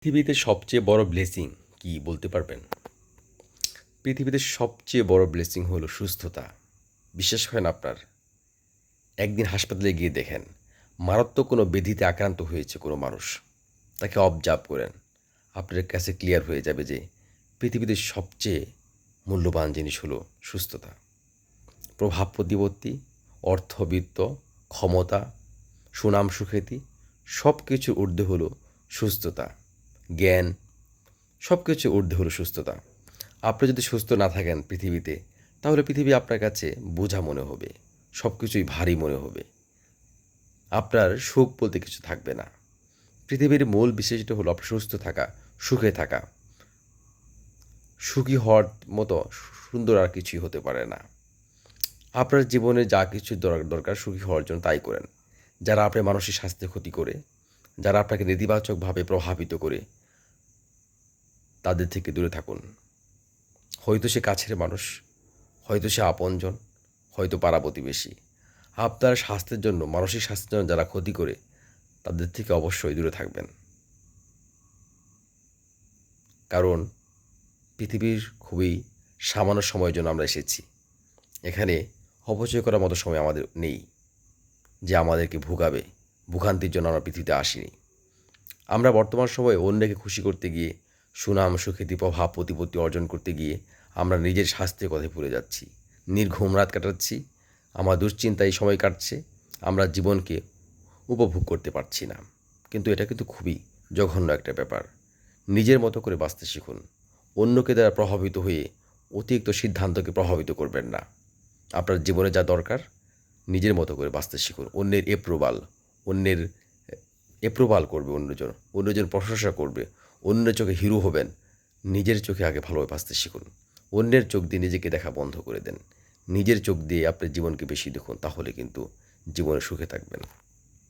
পৃথিবীতে সবচেয়ে বড় ব্লেসিং কি বলতে পারবেন? পৃথিবীতে সবচেয়ে বড় ব্লেসিং হলো সুস্থতা। বিশ্বাস করেন আপনার? একদিন হাসপাতালে গিয়ে দেখেন, মারাত্মক কোনো ব্যাধিতে আক্রান্ত হয়েছে কোনো মানুষ। তাকে অবজার্ভ করেন। আপনার কাছে ক্লিয়ার হয়ে যাবে যে পৃথিবীতে সবচেয়ে মূল্যবান জিনিস হলো সুস্থতা। প্রভাব প্রতিপত্তি, অর্থবিত্ত, ক্ষমতা, সুনাম সুখ্যাতি সব কিছুর ঊর্ধ্বে হলো সুস্থতা। জ্ঞান সব কিছুর ঊর্ধ্বে হলো সুস্থতা। আপনি যদি সুস্থ না থাকেন পৃথিবীতে, তাহলে পৃথিবী আপনার কাছে বোঝা মনে হবে, সব কিছুই ভারী মনে হবে। আপনার সুখ বলতে কিছু থাকবে না। পৃথিবীর মূল বিশেষটা হলো আপনার সুস্থ থাকা, সুখে থাকা। সুখী হওয়ার মতো সুন্দর আর কিছুই হতে পারে না। আপনার জীবনে যা কিছু দরকার সুখী হওয়ার জন্য তাই করেন। যারা আপনার মানসিক স্বাস্থ্যের ক্ষতি করে, যারা আপনাকে নেতিবাচকভাবে প্রভাবিত করে, তাদের থেকে দূরে থাকুন। হয়তো সে কাছের মানুষ, হয়তো সে আপনজন, হয়তো পাড়া প্রতিবেশী। আপনার স্বাস্থ্যের জন্য, মানসিক স্বাস্থ্যের জন্য যারা ক্ষতি করে, তাদের থেকে অবশ্যই দূরে থাকবেন। কারণ পৃথিবীর খুবই সামান্য সময়ের জন্য আমরা এসেছি। এখানে অপচয় করার মতো সময় আমাদের নেই যে আমাদেরকে ভোগাবে। ভোগান্তির জন্য আমরা পৃথিবীতে আসিনি। আমরা বর্তমান সময়ে অন্যকে খুশি করতে গিয়ে, সুনাম সুখ্যাতি প্রভাব প্রতিপত্তি অর্জন করতে গিয়ে আমরা নিজের স্বাস্থ্যের কথায় ভুলে যাচ্ছি। নির্ঘুম রাত কাটাচ্ছি, আমার দুশ্চিন্তায় সময় কাটছে, আমরা জীবনকে উপভোগ করতে পারছি না। কিন্তু এটা কিন্তু খুবই জঘন্য একটা ব্যাপার। নিজের মতো করে বাঁচতে শিখুন। অন্যকে দ্বারা প্রভাবিত হয়ে অতিরিক্ত সিদ্ধান্তকে প্রভাবিত করবেন না। আপনার জীবনে যা দরকার, নিজের মতো করে বাঁচতে শিখুন। অন্যের অন্যের এপ্রুভাল করবে অন্যজন, অন্যজন প্রশংসা করবে, অন্যের চোখে হিরো হবেন। নিজের চোখে আগে ভালোভাবে বাঁচতে শিখুন। অন্যের চোখ দিয়ে নিজেকে দেখা বন্ধ করে দেন। নিজের চোখ দিয়ে আপনার জীবনকে বেশি দেখুন, তাহলে কিন্তু জীবনে সুখে থাকবেন।